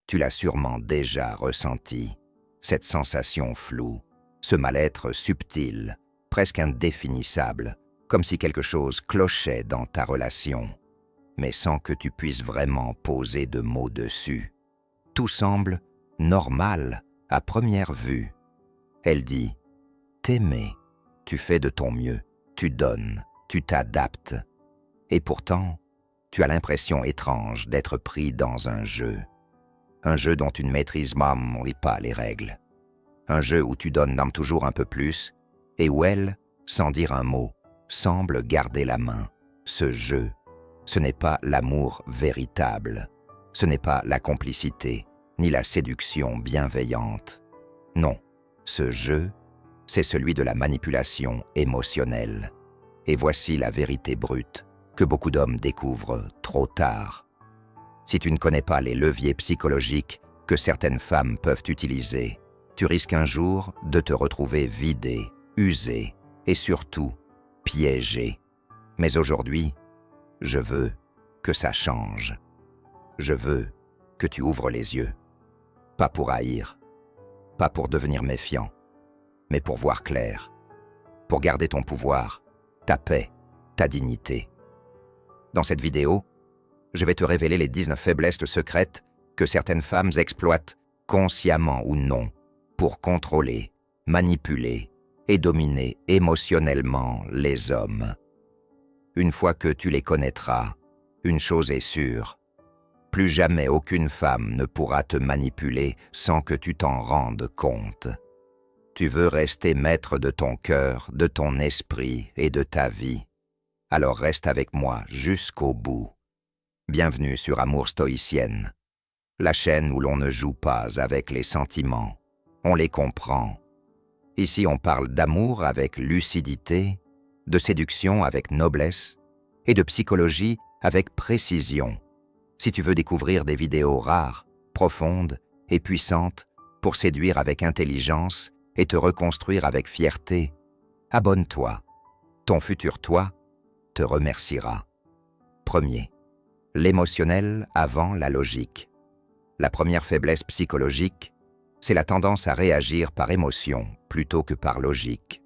Tu l'as sûrement déjà ressenti, cette sensation floue, ce mal-être subtil, presque indéfinissable, comme si quelque chose clochait dans ta relation, mais sans que tu puisses vraiment poser de mots dessus. Tout semble normal à première vue. Elle dit « T'aimer, tu fais de ton mieux, tu donnes, tu t'adaptes. » Et pourtant, tu as l'impression étrange d'être pris dans un jeu dont tu ne maîtrises même pas les règles. Un jeu où tu donnes toujours un peu plus et où elle, sans dire un mot, semble garder la main. Ce jeu, ce n'est pas l'amour véritable. Ce n'est pas la complicité, ni la séduction bienveillante. Non, ce jeu, c'est celui de la manipulation émotionnelle. Et voici la vérité brute que beaucoup d'hommes découvrent trop tard. Si tu ne connais pas les leviers psychologiques que certaines femmes peuvent utiliser, tu risques un jour de te retrouver vidé, usé et surtout piégé. Mais aujourd'hui, je veux que ça change. Je veux que tu ouvres les yeux. Pas pour haïr, pas pour devenir méfiant, mais pour voir clair, pour garder ton pouvoir, ta paix, ta dignité. Dans cette vidéo, je vais te révéler les 19 faiblesses secrètes que certaines femmes exploitent, consciemment ou non, pour contrôler, manipuler et dominer émotionnellement les hommes. Une fois que tu les connaîtras, une chose est sûre, plus jamais aucune femme ne pourra te manipuler sans que tu t'en rendes compte. Tu veux rester maître de ton cœur, de ton esprit et de ta vie. Alors reste avec moi jusqu'au bout. Bienvenue sur Amour Stoïcienne, la chaîne où l'on ne joue pas avec les sentiments, on les comprend. Ici on parle d'amour avec lucidité, de séduction avec noblesse et de psychologie avec précision. Si tu veux découvrir des vidéos rares, profondes et puissantes pour séduire avec intelligence et te reconstruire avec fierté, abonne-toi. Ton futur toi te remerciera. Premier. L'émotionnel avant la logique. La première faiblesse psychologique, c'est la tendance à réagir par émotion plutôt que par logique.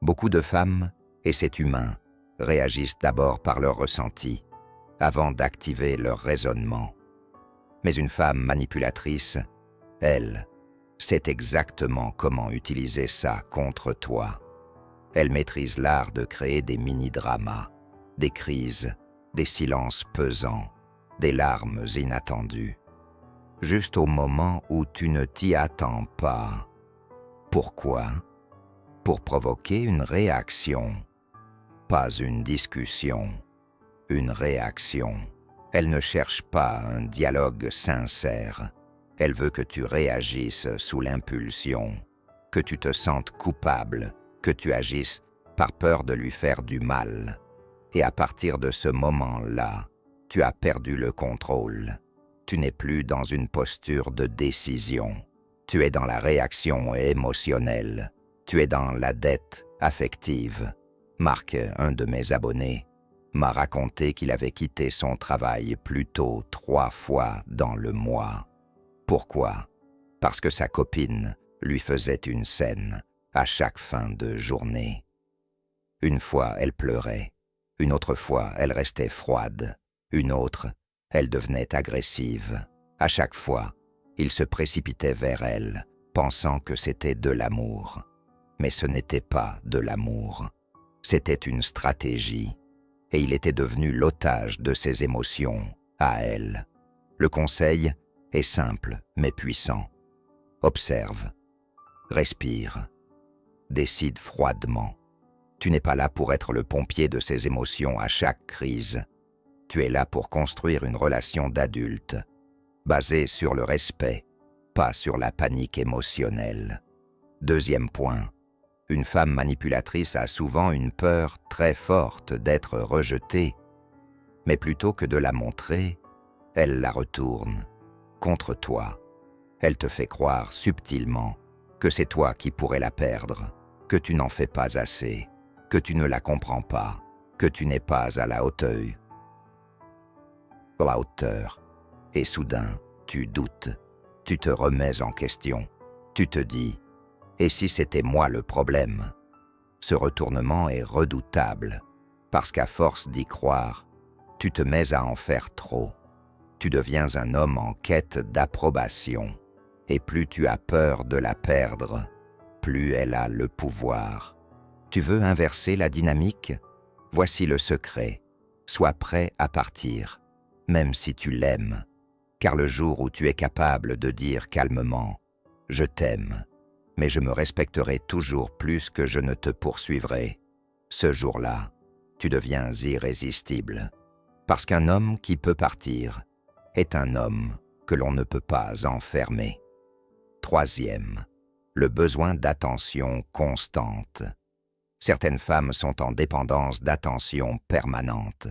Beaucoup de femmes, et c'est humain, réagissent d'abord par leur ressenti, avant d'activer leur raisonnement. Mais une femme manipulatrice, elle, sait exactement comment utiliser ça contre toi. Elle maîtrise l'art de créer des mini-dramas, des crises, des silences pesants, des larmes inattendues. Juste au moment où tu ne t'y attends pas. Pourquoi? Pour provoquer une réaction. Pas une discussion, une réaction. Elle ne cherche pas un dialogue sincère. Elle veut que tu réagisses sous l'impulsion, que tu te sentes coupable, que tu agisses par peur de lui faire du mal. Et à partir de ce moment-là, tu as perdu le contrôle. Tu n'es plus dans une posture de décision. Tu es dans la réaction émotionnelle. Tu es dans la dette affective. Marc, un de mes abonnés, m'a raconté qu'il avait quitté son travail plus tôt 3 fois dans le mois. Pourquoi? Parce que sa copine lui faisait une scène à chaque fin de journée. Une fois, elle pleurait. Une autre fois, elle restait froide. Une autre, elle devenait agressive. À chaque fois, il se précipitait vers elle, pensant que c'était de l'amour. Mais ce n'était pas de l'amour. C'était une stratégie. Et il était devenu l'otage de ses émotions, à elle. Le conseil est simple, mais puissant. Observe. Respire. Décide froidement. Tu n'es pas là pour être le pompier de ses émotions à chaque crise. Tu es là pour construire une relation d'adulte, basée sur le respect, pas sur la panique émotionnelle. Deuxième point, une femme manipulatrice a souvent une peur très forte d'être rejetée, mais plutôt que de la montrer, elle la retourne contre toi. Elle te fait croire subtilement que c'est toi qui pourrais la perdre, que tu n'en fais pas assez, que tu ne la comprends pas, que tu n'es pas à la hauteur. Et soudain, tu doutes. Tu te remets en question. Tu te dis « Et si c'était moi le problème ?» Ce retournement est redoutable, parce qu'à force d'y croire, tu te mets à en faire trop. Tu deviens un homme en quête d'approbation, et plus tu as peur de la perdre, plus elle a le pouvoir. Tu veux inverser la dynamique? Voici le secret. Sois prêt à partir, même si tu l'aimes, car le jour où tu es capable de dire calmement « Je t'aime », mais je me respecterai toujours plus que je ne te poursuivrai. Ce jour-là, tu deviens irrésistible. Parce qu'un homme qui peut partir est un homme que l'on ne peut pas enfermer. Troisième, le besoin d'attention constante. Certaines femmes sont en dépendance d'attention permanente.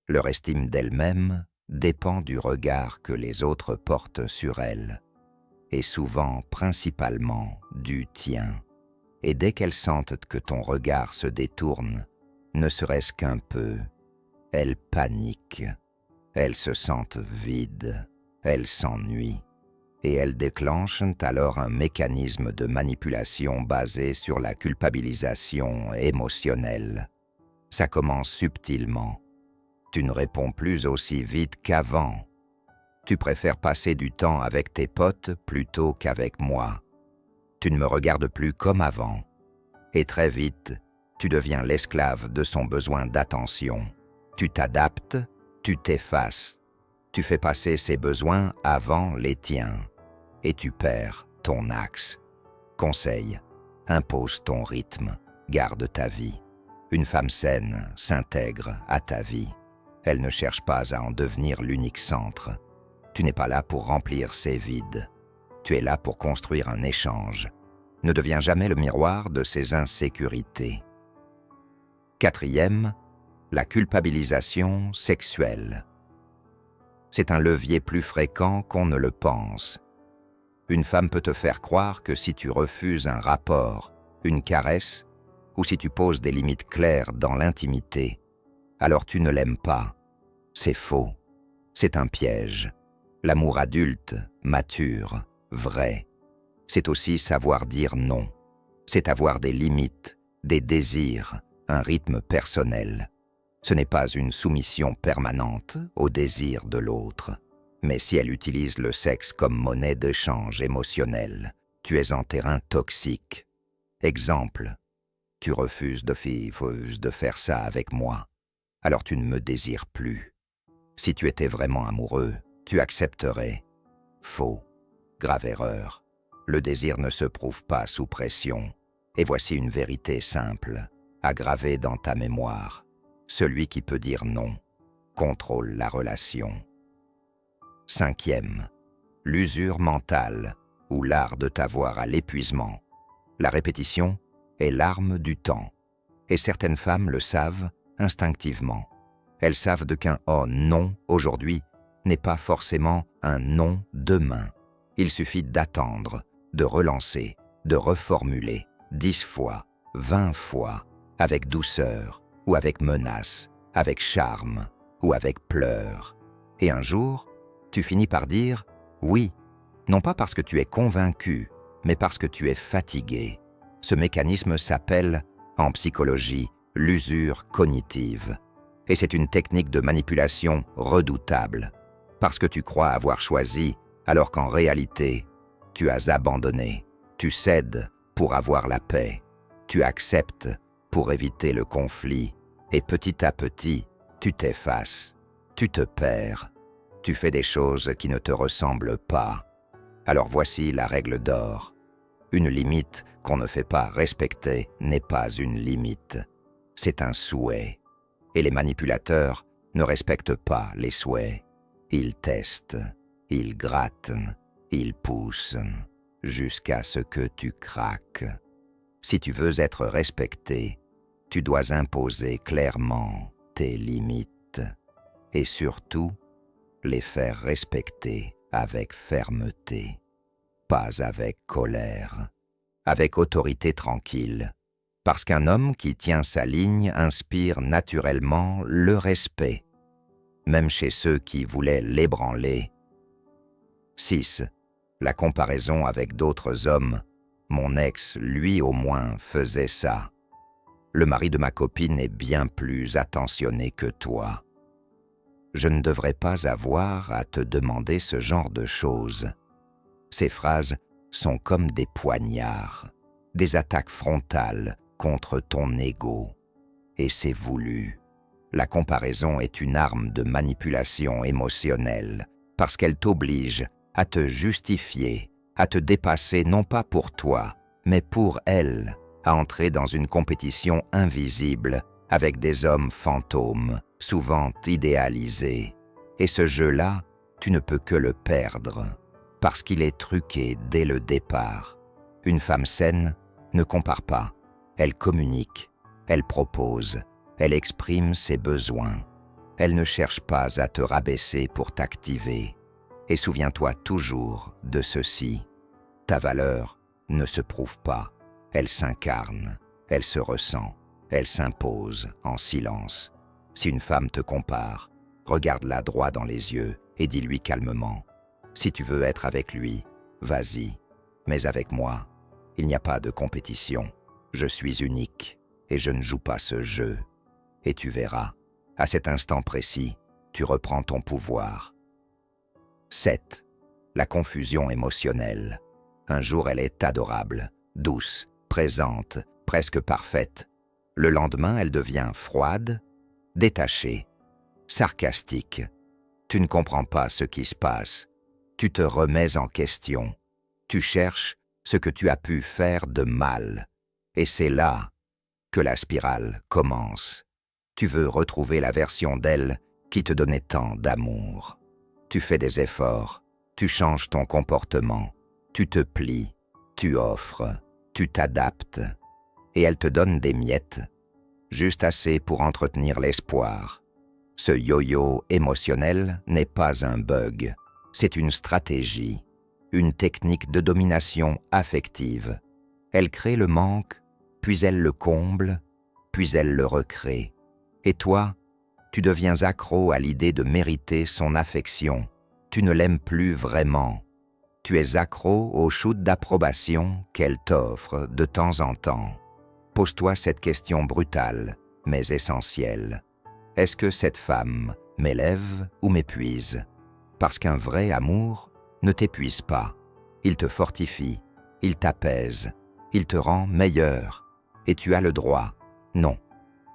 Leur estime d'elles-mêmes dépend du regard que les autres portent sur elles, et souvent principalement du tien. Et dès qu'elles sentent que ton regard se détourne, ne serait-ce qu'un peu, elles paniquent, elles se sentent vides, elles s'ennuient, et elles déclenchent alors un mécanisme de manipulation basé sur la culpabilisation émotionnelle. Ça commence subtilement. Tu ne réponds plus aussi vite qu'avant. Tu préfères passer du temps avec tes potes plutôt qu'avec moi. Tu ne me regardes plus comme avant. Et très vite, tu deviens l'esclave de son besoin d'attention. Tu t'adaptes, tu t'effaces. Tu fais passer ses besoins avant les tiens. Et tu perds ton axe. Conseil, impose ton rythme, garde ta vie. Une femme saine s'intègre à ta vie. Elle ne cherche pas à en devenir l'unique centre. Tu n'es pas là pour remplir ses vides. Tu es là pour construire un échange. Ne deviens jamais le miroir de ses insécurités. Quatrième, la culpabilisation sexuelle. C'est un levier plus fréquent qu'on ne le pense. Une femme peut te faire croire que si tu refuses un rapport, une caresse, ou si tu poses des limites claires dans l'intimité, alors tu ne l'aimes pas. C'est faux. C'est un piège. L'amour adulte, mature, vrai, c'est aussi savoir dire non. C'est avoir des limites, des désirs, un rythme personnel. Ce n'est pas une soumission permanente au désir de l'autre. Mais si elle utilise le sexe comme monnaie d'échange émotionnel, tu es en terrain toxique. Exemple, tu refuses de faire ça avec moi, alors tu ne me désires plus. Si tu étais vraiment amoureux, tu accepterais. Faux, grave erreur. Le désir ne se prouve pas sous pression. Et voici une vérité simple, à graver dans ta mémoire. Celui qui peut dire non contrôle la relation. Cinquième, l'usure mentale, ou l'art de t'avoir à l'épuisement. La répétition est l'arme du temps. Et certaines femmes le savent instinctivement. Elles savent qu'un « oh non » aujourd'hui n'est pas forcément un « non » demain. Il suffit d'attendre, de relancer, de reformuler 10 fois, 20 fois, avec douceur, ou avec menace, avec charme, ou avec pleurs. Et un jour, tu finis par dire « oui », non pas parce que tu es convaincu, mais parce que tu es fatigué. Ce mécanisme s'appelle, en psychologie, l'usure cognitive. Et c'est une technique de manipulation redoutable, parce que tu crois avoir choisi, alors qu'en réalité, tu as abandonné. Tu cèdes pour avoir la paix. Tu acceptes pour éviter le conflit. Et petit à petit, tu t'effaces. Tu te perds. Tu fais des choses qui ne te ressemblent pas. Alors voici la règle d'or. Une limite qu'on ne fait pas respecter n'est pas une limite. C'est un souhait. Et les manipulateurs ne respectent pas les souhaits. Ils testent, ils grattent, ils poussent, jusqu'à ce que tu craques. Si tu veux être respecté, tu dois imposer clairement tes limites et surtout les faire respecter avec fermeté, pas avec colère, avec autorité tranquille. Parce qu'un homme qui tient sa ligne inspire naturellement le respect, même chez ceux qui voulaient l'ébranler. 6. La comparaison avec d'autres hommes, mon ex, lui au moins, faisait ça. Le mari de ma copine est bien plus attentionné que toi. Je ne devrais pas avoir à te demander ce genre de choses. Ces phrases sont comme des poignards, des attaques frontales contre ton ego. Et c'est voulu. La comparaison est une arme de manipulation émotionnelle parce qu'elle t'oblige à te justifier, à te dépasser non pas pour toi, mais pour elle, à entrer dans une compétition invisible avec des hommes fantômes, souvent idéalisés. Et ce jeu-là, tu ne peux que le perdre, parce qu'il est truqué dès le départ. Une femme saine ne compare pas, elle communique, elle propose, elle exprime ses besoins. Elle ne cherche pas à te rabaisser pour t'activer. Et souviens-toi toujours de ceci. Ta valeur ne se prouve pas, elle s'incarne, elle se ressent, elle s'impose en silence. Si une femme te compare, regarde-la droit dans les yeux et dis-lui calmement. Si tu veux être avec lui, vas-y. Mais avec moi, il n'y a pas de compétition. Je suis unique et je ne joue pas ce jeu. Et tu verras, à cet instant précis, tu reprends ton pouvoir. 7. La confusion émotionnelle. Un jour, elle est adorable, douce, présente, presque parfaite. Le lendemain, elle devient froide, détachée, sarcastique. Tu ne comprends pas ce qui se passe. Tu te remets en question. Tu cherches ce que tu as pu faire de mal. Et c'est là que la spirale commence. Tu veux retrouver la version d'elle qui te donnait tant d'amour. Tu fais des efforts, tu changes ton comportement, tu te plies, tu offres, tu t'adaptes. Et elle te donne des miettes, juste assez pour entretenir l'espoir. Ce yo-yo émotionnel n'est pas un bug, c'est une stratégie, une technique de domination affective. Elle crée le manque, puis elle le comble, puis elle le recrée. Et toi, tu deviens accro à l'idée de mériter son affection. Tu ne l'aimes plus vraiment. Tu es accro au shoot d'approbation qu'elle t'offre de temps en temps. Pose-toi cette question brutale, mais essentielle. Est-ce que cette femme m'élève ou m'épuise? Parce qu'un vrai amour ne t'épuise pas. Il te fortifie, il t'apaise, il te rend meilleur. Et tu as le droit, non,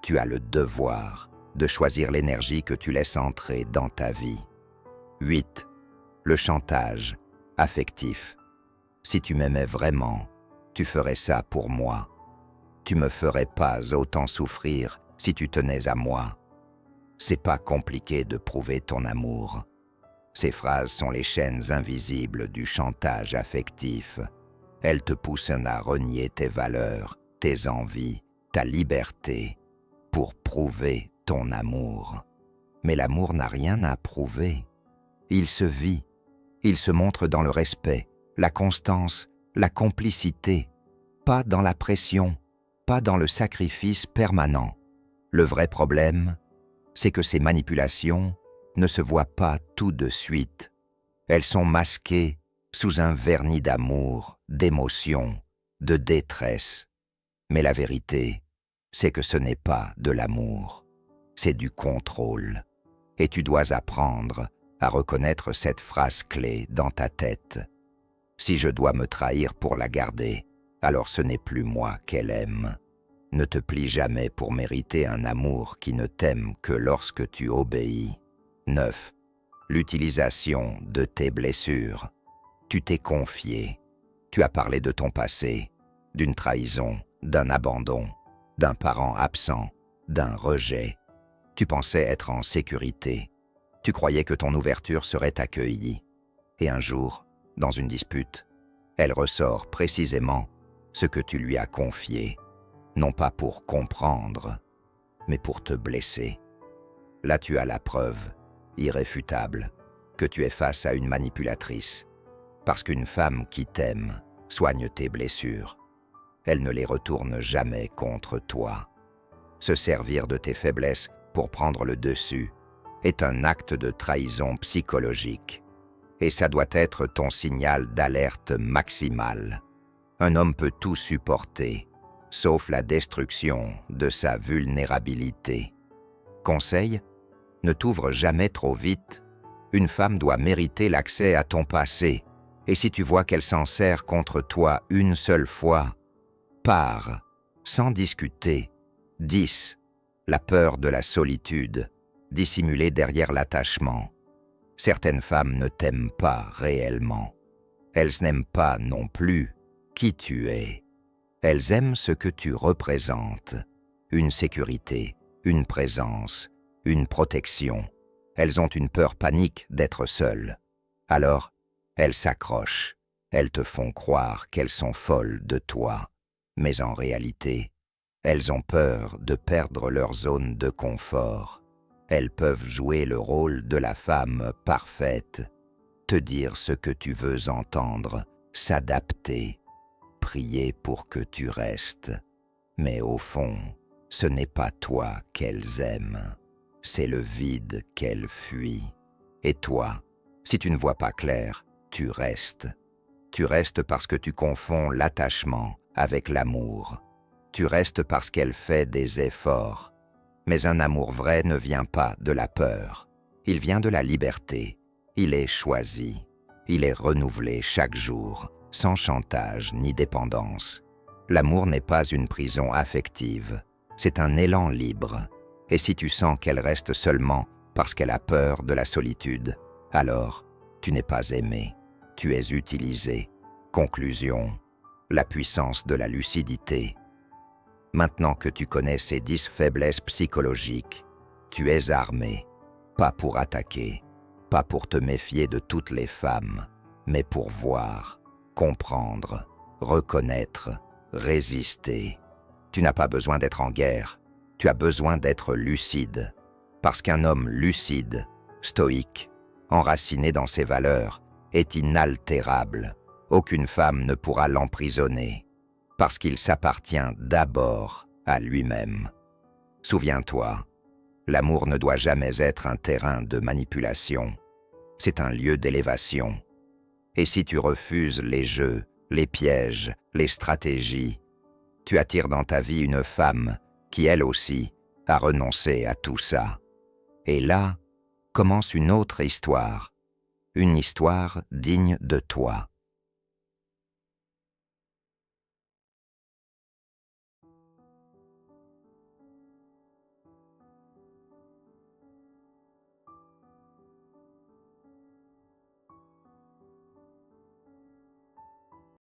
tu as le devoir de choisir l'énergie que tu laisses entrer dans ta vie. 8. Le chantage affectif. Si tu m'aimais vraiment, tu ferais ça pour moi. Tu me ferais pas autant souffrir si tu tenais à moi. C'est pas compliqué de prouver ton amour. Ces phrases sont les chaînes invisibles du chantage affectif. Elles te poussent à renier tes valeurs, tes envies, ta liberté, pour prouver ton amour. Mais l'amour n'a rien à prouver. Il se vit, il se montre dans le respect, la constance, la complicité, pas dans la pression, pas dans le sacrifice permanent. Le vrai problème, c'est que ces manipulations ne se voient pas tout de suite. Elles sont masquées sous un vernis d'amour, d'émotion, de détresse. Mais la vérité, c'est que ce n'est pas de l'amour, c'est du contrôle. Et tu dois apprendre à reconnaître cette phrase clé dans ta tête. Si je dois me trahir pour la garder, alors ce n'est plus moi qu'elle aime. Ne te plie jamais pour mériter un amour qui ne t'aime que lorsque tu obéis. 9. L'utilisation de tes blessures. Tu t'es confié. Tu as parlé de ton passé, d'une trahison, d'un abandon, d'un parent absent, d'un rejet. Tu pensais être en sécurité. Tu croyais que ton ouverture serait accueillie. Et un jour, dans une dispute, elle ressort précisément ce que tu lui as confié, non pas pour comprendre, mais pour te blesser. Là, tu as la preuve, irréfutable, que tu es face à une manipulatrice, parce qu'une femme qui t'aime soigne tes blessures. Elle ne les retourne jamais contre toi. Se servir de tes faiblesses pour prendre le dessus est un acte de trahison psychologique. Et ça doit être ton signal d'alerte maximale. Un homme peut tout supporter, sauf la destruction de sa vulnérabilité. Conseil, ne t'ouvre jamais trop vite. Une femme doit mériter l'accès à ton passé, et si tu vois qu'elle s'en sert contre toi une seule fois, pars, sans discuter. 10. La peur de la solitude, dissimulée derrière l'attachement. Certaines femmes ne t'aiment pas réellement. Elles n'aiment pas non plus qui tu es. Elles aiment ce que tu représentes. Une sécurité, une présence, une protection. Elles ont une peur panique d'être seules. Alors, elles s'accrochent. Elles te font croire qu'elles sont folles de toi. Mais en réalité, elles ont peur de perdre leur zone de confort. Elles peuvent jouer le rôle de la femme parfaite, te dire ce que tu veux entendre, s'adapter, prier pour que tu restes. Mais au fond, ce n'est pas toi qu'elles aiment, c'est le vide qu'elles fuient. Et toi, si tu ne vois pas clair, tu restes. Tu restes parce que tu confonds l'attachement avec l'amour. Tu restes parce qu'elle fait des efforts. Mais un amour vrai ne vient pas de la peur. Il vient de la liberté. Il est choisi. Il est renouvelé chaque jour, sans chantage ni dépendance. L'amour n'est pas une prison affective. C'est un élan libre. Et si tu sens qu'elle reste seulement parce qu'elle a peur de la solitude, alors tu n'es pas aimé. Tu es utilisé. Conclusion. La puissance de la lucidité. Maintenant que tu connais ces 10 faiblesses psychologiques, tu es armé, pas pour attaquer, pas pour te méfier de toutes les femmes, mais pour voir, comprendre, reconnaître, résister. Tu n'as pas besoin d'être en guerre, tu as besoin d'être lucide, parce qu'un homme lucide, stoïque, enraciné dans ses valeurs, est inaltérable. Aucune femme ne pourra l'emprisonner. Parce qu'il s'appartient d'abord à lui-même. Souviens-toi, l'amour ne doit jamais être un terrain de manipulation. C'est un lieu d'élévation. Et si tu refuses les jeux, les pièges, les stratégies, tu attires dans ta vie une femme qui, elle aussi, a renoncé à tout ça. Et là, commence une autre histoire. Une histoire digne de toi.